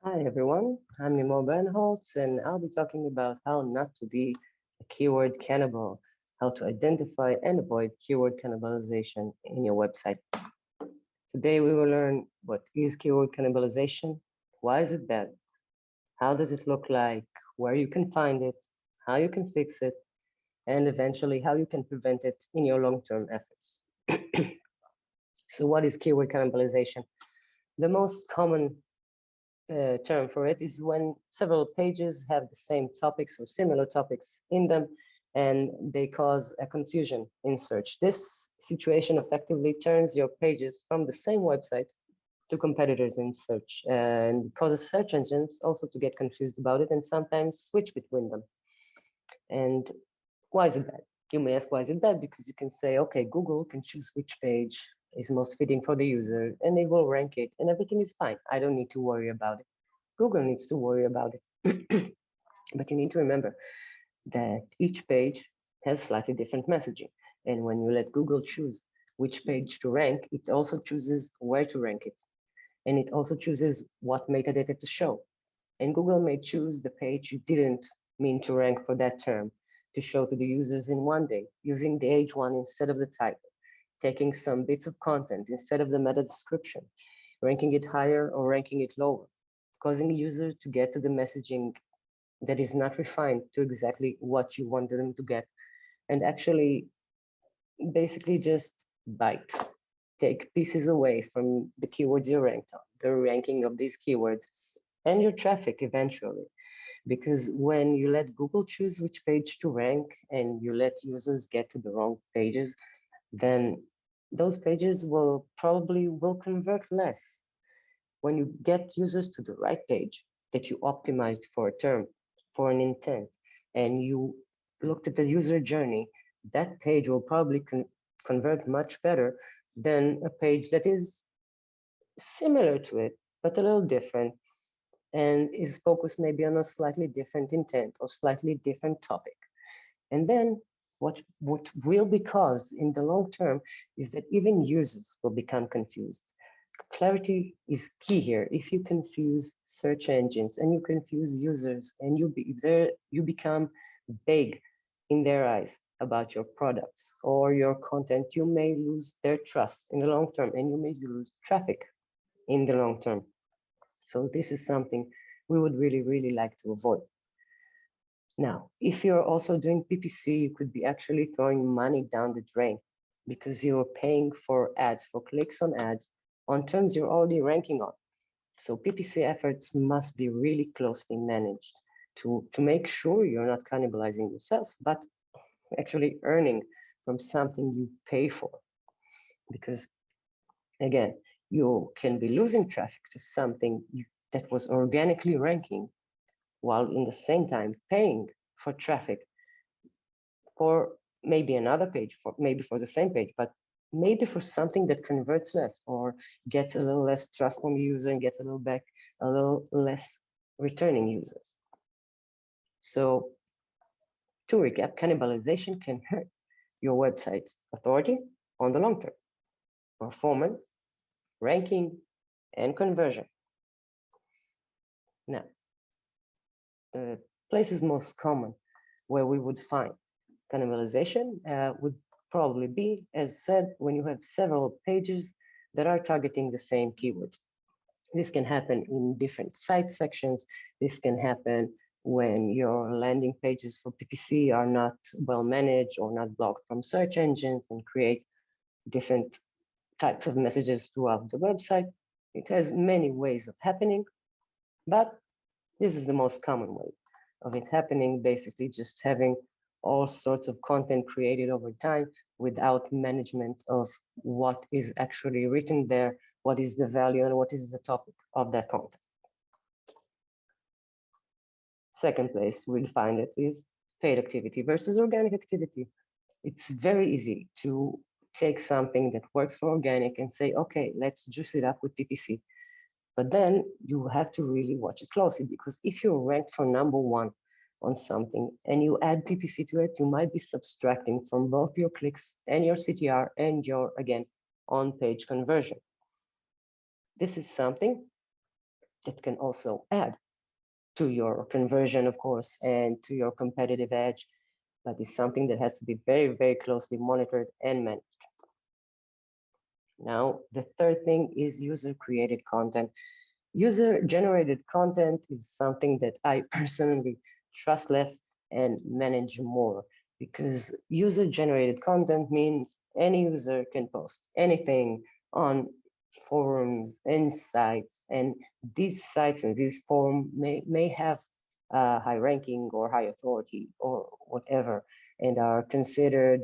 Hi everyone, I'm Nimo Bernholtz and I'll be talking about how not to be a keyword cannibal, how to identify and avoid keyword cannibalization in your website. Today we will learn what is keyword cannibalization, why is it bad, how does it look like, where you can find it, how you can fix it, and eventually how you can prevent it in your long-term efforts. So what is keyword cannibalization? The most common term for it is when several pages have the same topics or similar topics in them, and they cause a confusion in search. This situation effectively turns your pages from the same website to competitors in search and causes search engines also to get confused about it and sometimes switch between them. And why is it bad? You may ask, why is it bad? Because you can say, okay, Google can choose which page is most fitting for the user and they will rank it and everything is fine. I don't need to worry about it. Google needs to worry about it. But you need to remember that each page has slightly different messaging. And when you let Google choose which page to rank, it also chooses where to rank it. And it also chooses what metadata to show. And Google may choose the page you didn't mean to rank for that term to show to the users in one day, using the H1 instead of the title, taking some bits of content instead of the meta description, ranking it higher or ranking it lower, causing the user to get to the messaging that is not refined to exactly what you wanted them to get, and actually basically just bite, take pieces away from the keywords you ranked on, the ranking of these keywords, and your traffic eventually. Because when you let Google choose which page to rank and you let users get to the wrong pages, then those pages will probably will convert less. When you get users to the right page that you optimized for a term, for an intent, and you looked at the user journey, that page will probably convert much better than a page that is similar to it, but a little different and is focused maybe on a slightly different intent or slightly different topic. And then what will be caused in the long term is that even users will become confused. Clarity is key here. If you confuse search engines and you confuse users and you become vague in their eyes about your products or your content, you may lose their trust in the long term and you may lose traffic in the long term. So this is something we would really, really like to avoid. Now, if you're also doing PPC, you could be actually throwing money down the drain because you're paying for ads, for clicks on ads on terms you're already ranking on. So PPC efforts must be really closely managed to make sure you're not cannibalizing yourself, but actually earning from something you pay for. Because again, you can be losing traffic to something that was organically ranking while in the same time paying for traffic for maybe another page, for maybe for the same page, but maybe for something that converts less or gets a little less trust from the user and gets a little less returning users. So to recap, cannibalization can hurt your website's authority on the long term, performance, ranking, and conversion. Now, the places most common where we would find cannibalization would probably be, as said, when you have several pages that are targeting the same keyword. This can happen in different site sections. This can happen when your landing pages for PPC are not well managed or not blocked from search engines and create different types of messages throughout the website. It has many ways of happening, but this is the most common way of it happening, basically just having all sorts of content created over time without management of what is actually written there, what is the value and what is the topic of that content. Second place we'll find it is paid activity versus organic activity. It's very easy to take something that works for organic and say, okay, let's juice it up with PPC. But then you have to really watch it closely, because if you're ranked for #1 on something and you add PPC to it, you might be subtracting from both your clicks and your CTR and your, again, on-page conversion. This is something that can also add to your conversion, of course, and to your competitive edge, but it's something that has to be very, very closely monitored and managed. Now, the third thing is user-created content. User-generated content is something that I personally trust less and manage more, because user-generated content means any user can post anything on forums and sites, and these sites and these forums may have high ranking or high authority or whatever, and are considered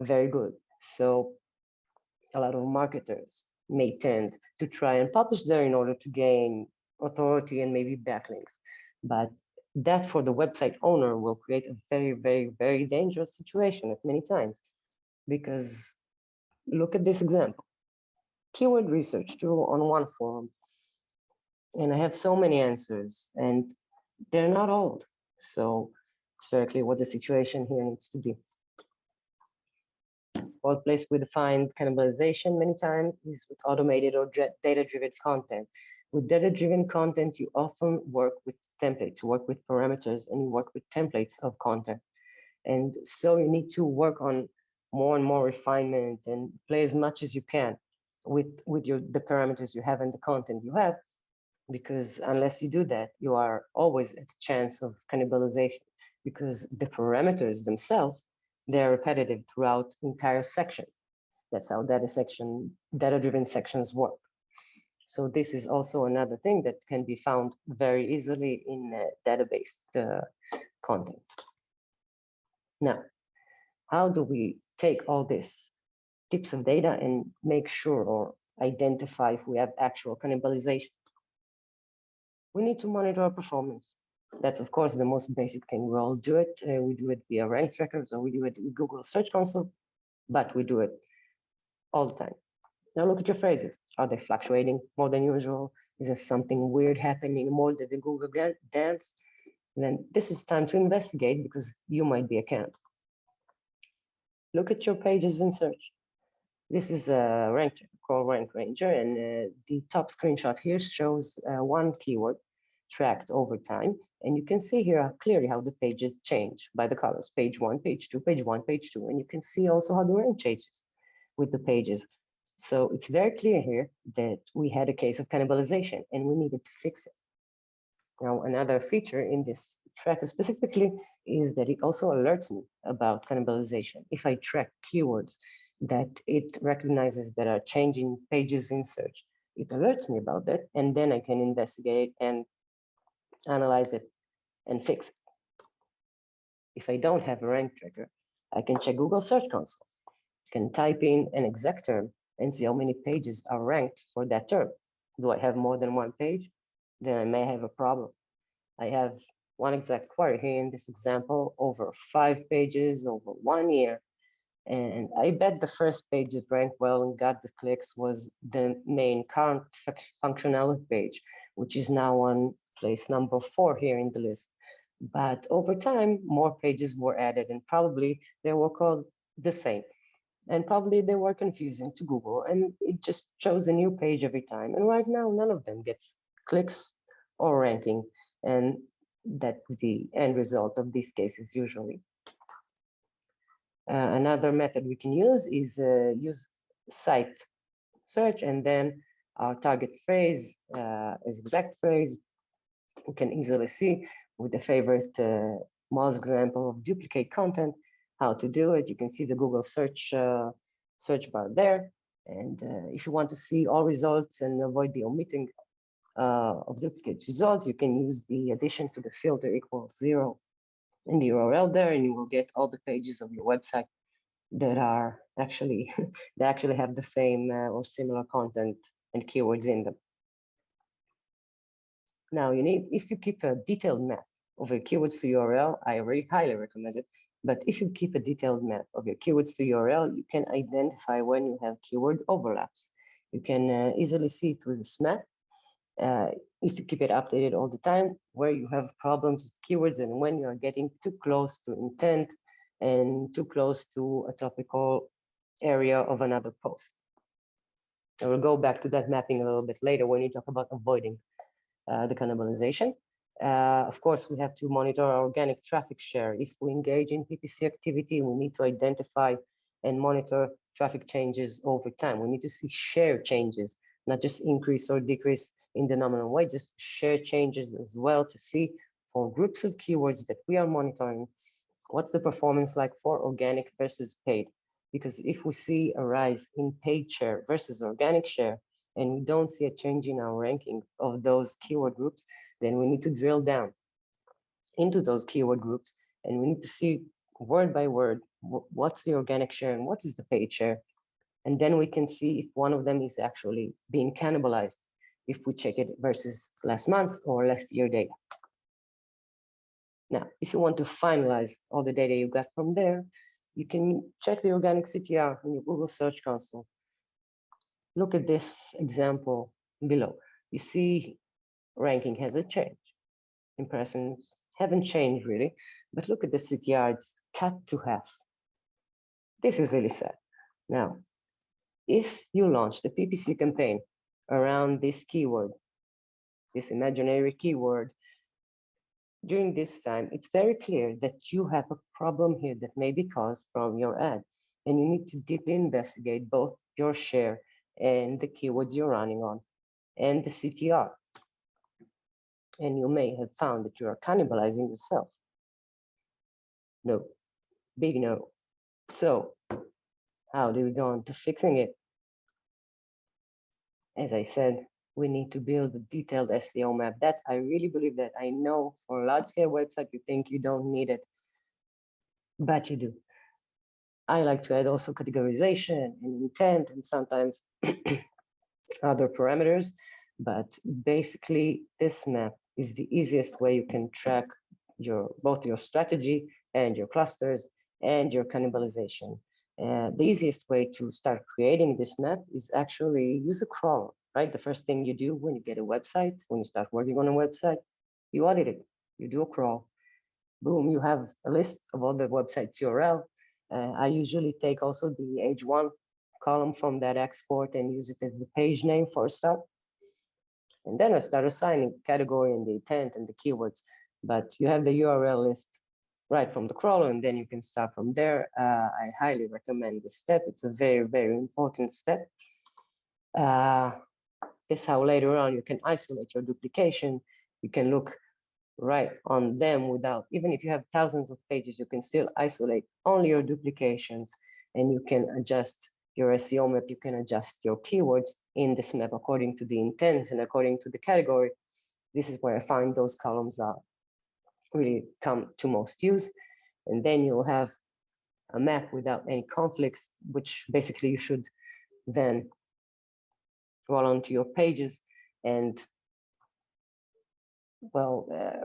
very good. So a lot of marketers may tend to try and publish there in order to gain authority and maybe backlinks. But that for the website owner will create a very, very, very dangerous situation at many times. Because look at this example. Keyword research tool on one forum, and I have so many answers, and they're not old. So it's very clear what the situation here needs to be. One place we define cannibalization many times is with automated or data-driven content. With data-driven content, you often work with templates, work with parameters, and you work with templates of content. And so you need to work on more and more refinement and play as much as you can with the parameters you have and the content you have, because unless you do that, you are always at a chance of cannibalization, because the parameters themselves, they're repetitive throughout entire section. That's how data-driven sections work. So this is also another thing that can be found very easily in database content. Now, how do we take all this tips of data and make sure or identify if we have actual cannibalization? We need to monitor our performance. That's, of course, the most basic thing. We all do it. We do it via rank trackers, or we do it with Google Search Console, but we do it all the time. Now look at your phrases. Are they fluctuating more than usual? Is there something weird happening more than the Google dance? And then this is time to investigate, because you might be a cannibal. Look at your pages in search. This is a rank checker called Rank Ranger, and the top screenshot here shows one keyword tracked over time. And you can see here clearly how the pages change by the colors, page 1, page 2, page 1, page 2. And you can see also how the rank changes with the pages. So it's very clear here that we had a case of cannibalization and we needed to fix it. Now, another feature in this tracker specifically is that it also alerts me about cannibalization. If I track keywords that it recognizes that are changing pages in search, it alerts me about that, and then I can investigate and analyze it and fix it. If I don't have a rank tracker, I can check Google Search Console. I can type in an exact term and see how many pages are ranked for that term. Do I have more than one page? Then I may have a problem. I have one exact query here in this example, over 5 pages, over 1 year. And I bet the first page that ranked well and got the clicks was the main current functionality page, which is now on place number 4 here in the list. But over time, more pages were added, and probably they were called the same. And probably they were confusing to Google, and it just shows a new page every time. And right now, none of them gets clicks or ranking. And that's the end result of these cases usually. Another method we can use is use site search, and then our target phrase is exact phrase. We can easily see with the favorite Moz example of duplicate content, how to do it. You can see the Google search bar there. And if you want to see all results and avoid the omitting of duplicate results, you can use the addition to the filter equals 0 in the URL there, and you will get all the pages of your website that are actually have the same or similar content and keywords in them. Now if you keep a detailed map of your keywords to URL, I highly recommend it. But if you keep a detailed map of your keywords to URL, you can identify when you have keyword overlaps. You can easily see through this map, if you keep it updated all the time, where you have problems with keywords and when you are getting too close to intent and too close to a topical area of another post. I will go back to that mapping a little bit later when you talk about avoiding the cannibalization. Of course, we have to monitor our organic traffic share. If we engage in PPC activity, we need to identify and monitor traffic changes over time. We need to see share changes, not just increase or decrease in the nominal way, just share changes as well to see for groups of keywords that we are monitoring, what's the performance like for organic versus paid? Because if we see a rise in paid share versus organic share, and we don't see a change in our ranking of those keyword groups, then we need to drill down into those keyword groups, and we need to see word by word, what's the organic share and what is the paid share. And then we can see if one of them is actually being cannibalized, if we check it versus last month or last year data. Now, if you want to finalize all the data you got from there, you can check the organic CTR in your Google Search Console. Look at this example below. You see ranking hasn't changed. Impressions haven't changed really, but look at the CTR, it's cut to half. This is really sad. Now, if you launch the PPC campaign around this keyword, this imaginary keyword, during this time, it's very clear that you have a problem here that may be caused from your ad, and you need to deeply investigate both your share and the keywords you're running on and the CTR. And you may have found that you are cannibalizing yourself. No, big no. So how do we go on to fixing it? As I said, we need to build a detailed SEO map. I really believe that. I know for a large-scale website, you think you don't need it, but you do. I like to add also categorization and intent and sometimes other parameters, but basically this map is the easiest way you can track both your strategy and your clusters and your cannibalization. The easiest way to start creating this map is actually use a crawler, right? The first thing you do when you get a website, when you start working on a website, you audit it, you do a crawl. Boom, you have a list of all the website's URL. I usually take also the H1 column from that export and use it as the page name for a start. And then I start assigning category and the intent and the keywords. But you have the URL list right from the crawler, and then you can start from there. I highly recommend this step. It's a very, very important step. This is how later on you can isolate your duplication. You can look right on them without, even if you have thousands of pages, you can still isolate only your duplications, and you can adjust your SEO map. You can adjust your keywords in this map according to the intent and according to the category. This is where I find those columns are really come to most use. And then you'll have a map without any conflicts, which basically you should then roll onto your pages and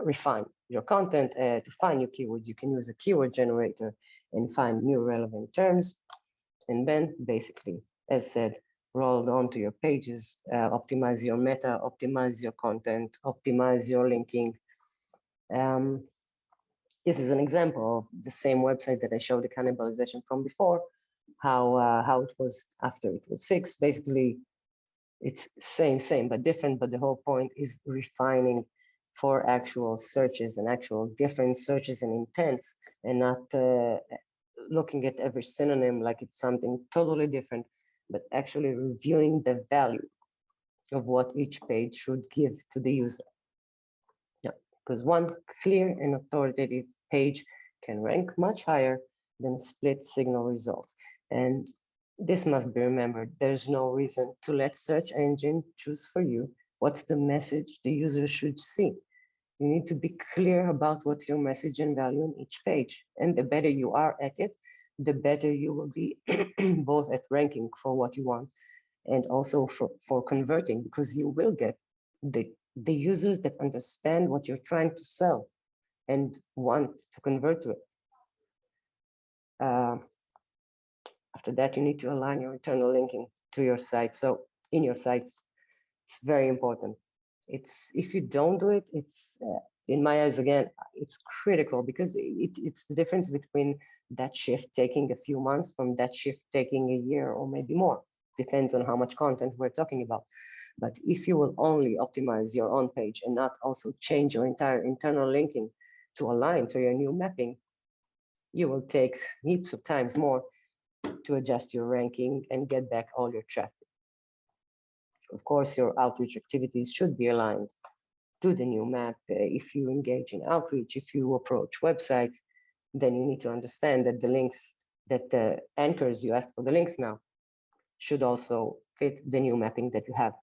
refine your content. To find new keywords, you can use a keyword generator and find new relevant terms. And then basically, as said, roll onto your pages, optimize your meta, optimize your content, optimize your linking. This is an example of the same website that I showed the cannibalization from before, how it was after it was fixed. Basically, it's same, but different. But the whole point is refining for actual searches and actual different searches and intents, and not looking at every synonym like it's something totally different, but actually reviewing the value of what each page should give to the user. Yeah, because one clear and authoritative page can rank much higher than split signal results. And this must be remembered. There's no reason to let search engine choose for you what's the message the user should see. You need to be clear about what's your message and value on each page. And the better you are at it, the better you will be both at ranking for what you want and also for converting, because you will get the users that understand what you're trying to sell and want to convert to it. After that, you need to align your internal linking to your site. So in your sites, it's very important. If you don't do it, it's in my eyes, again, it's critical, because it's the difference between that shift taking a few months from that shift taking a year or maybe more. Depends on how much content we're talking about. But if you will only optimize your own page and not also change your entire internal linking to align to your new mapping, you will take heaps of times more to adjust your ranking and get back all your traffic. Of course, your outreach activities should be aligned to the new map. If you engage in outreach, if you approach websites, then you need to understand that the links, that the anchors you ask for the links now, should also fit the new mapping that you have.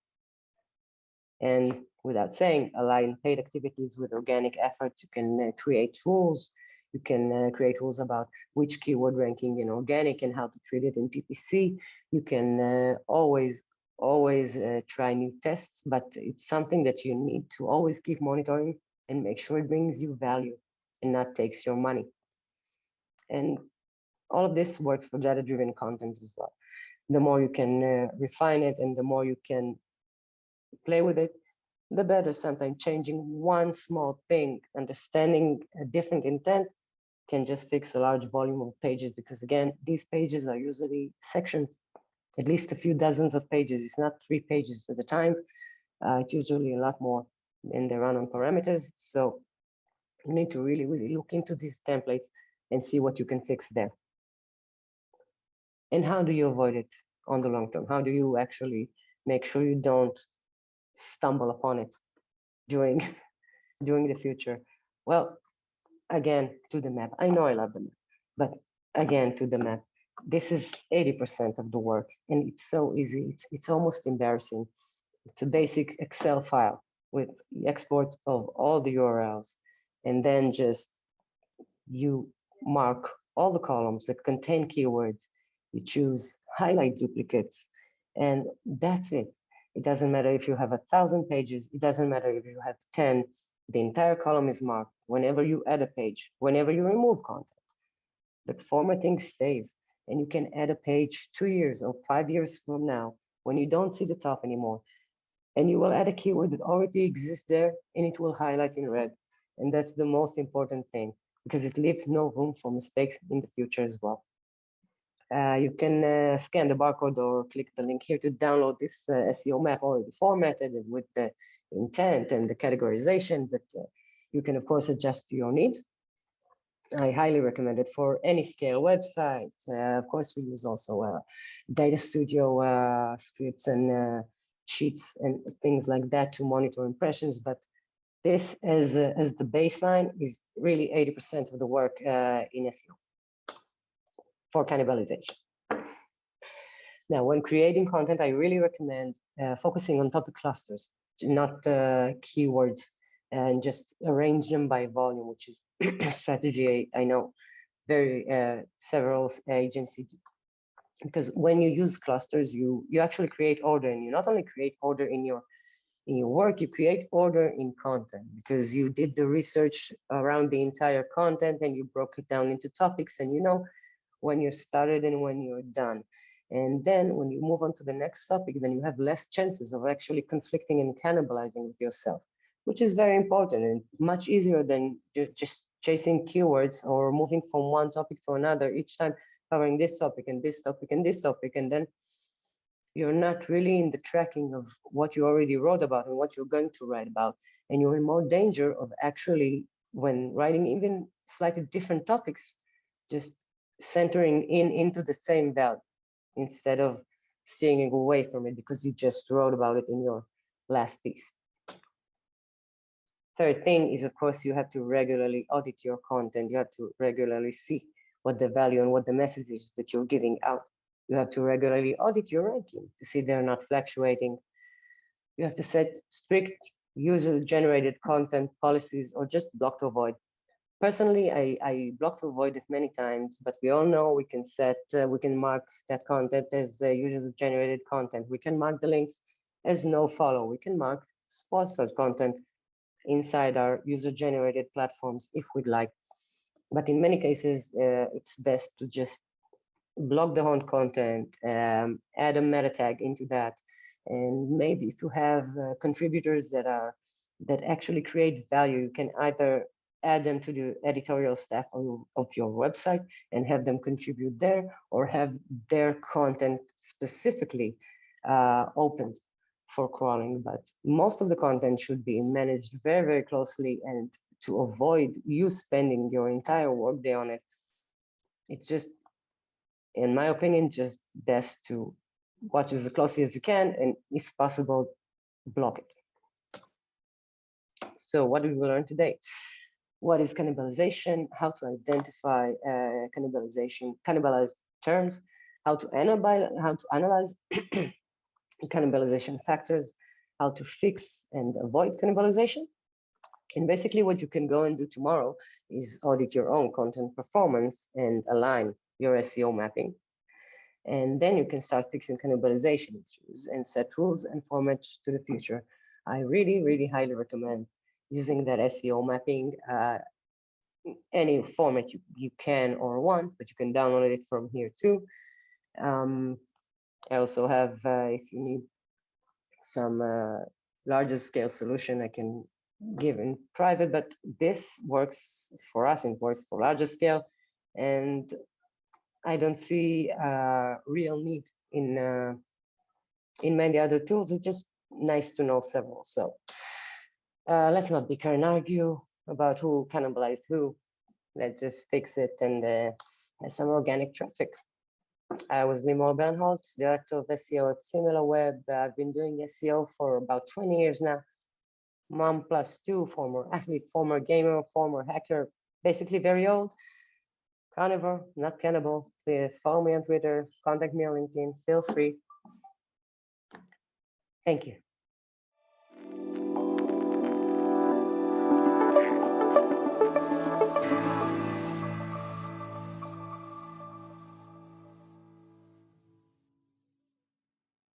And without saying, align paid activities with organic efforts. You can create rules. You can create rules about which keyword ranking in organic and how to treat it in PPC. You can always try new tests, but it's something that you need to always keep monitoring and make sure it brings you value and not takes your money. And all of this works for data-driven content as well. The more you can refine it and the more you can play with it, the better. Sometimes changing one small thing, understanding a different intent, can just fix a large volume of pages, because again, these pages are usually sections, at least a few dozens of pages. It's not 3 pages at a time. It's usually a lot more, and they run on parameters. So you need to really look into these templates and see what you can fix there. And how do you avoid it on the long term? How do you actually make sure you don't stumble upon it during the future? Well, again, to the map. I know I love the map, but again, to the map. This is 80% of the work, and it's so easy. It's almost embarrassing. It's a basic Excel file with exports of all the URLs, and then just you mark all the columns that contain keywords. You choose highlight duplicates, and that's it. It doesn't matter if you have 1,000 pages. It doesn't matter if you have 10. The entire column is marked. Whenever you add a page, whenever you remove content, the formatting stays, and you can add a page 2 years or 5 years from now when you don't see the top anymore, and you will add a keyword that already exists there, and it will highlight in red. And that's the most important thing, because it leaves no room for mistakes in the future as well. You can scan the barcode or click the link here to download this SEO map already formatted with the intent and the categorization that you can, of course, adjust to your needs. I highly recommend it for any scale website. Of course, we use also Data Studio scripts and sheets and things like that to monitor impressions. But this as the baseline is really 80% of the work in SEO for cannibalization. Now, when creating content, I really recommend focusing on topic clusters, not keywords, and just arrange them by volume, which is a strategy I know very several agencies do. Because when you use clusters, you actually create order, and you not only create order in your work, you create order in content, because you did the research around the entire content and you broke it down into topics, and you know when you're started and when you're done. And then when you move on to the next topic, then you have less chances of actually conflicting and cannibalizing with yourself, which is very important and much easier than just chasing keywords or moving from one topic to another, each time covering this topic and this topic and this topic. And then you're not really in the tracking of what you already wrote about and what you're going to write about. And you're in more danger of actually, when writing even slightly different topics, just centering into the same value instead of steering away from it because you just wrote about it in your last piece. Third thing is, of course, you have to regularly audit your content. You have to regularly see what the value and what the message is that you're giving out. You have to regularly audit your ranking to see they're not fluctuating. You have to set strict user-generated content policies or just block to avoid. Personally, I block to avoid it many times, but we all know we can we can mark that content as user-generated content. We can mark the links as no follow. We can mark sponsored content inside our user-generated platforms if we'd like. But in many cases, it's best to just block the whole content, add a meta tag into that. And maybe if you have contributors that actually create value, you can either add them to the editorial staff of your website and have them contribute there, or have their content specifically opened for crawling, but most of the content should be managed very, very closely, and to avoid you spending your entire workday on it, it's just, in my opinion, just best to watch as closely as you can, and if possible, block it. So what did we learn today? What is cannibalization? How to identify cannibalized terms, how to analyze cannibalization factors, how to fix and avoid cannibalization. And basically what you can go and do tomorrow is audit your own content performance and align your SEO mapping. And then you can start fixing cannibalization issues and set rules and formats to the future. I really, really highly recommend using that SEO mapping, any format you can or want, but you can download it from here too. I also have, if you need some larger scale solution, I can give in private, but this works for us and works for larger scale. And I don't see a real need in many other tools. It's just nice to know several. So let's not bicker and argue about who cannibalized who. Let's just fix it and have some organic traffic. I was Limor Bernholz, Director of SEO at Similarweb. I've been doing SEO for about 20 years now. Mom plus two, former athlete, former gamer, former hacker, basically very old. Carnivore, not cannibal. Follow me on Twitter, contact me on LinkedIn, feel free. Thank you.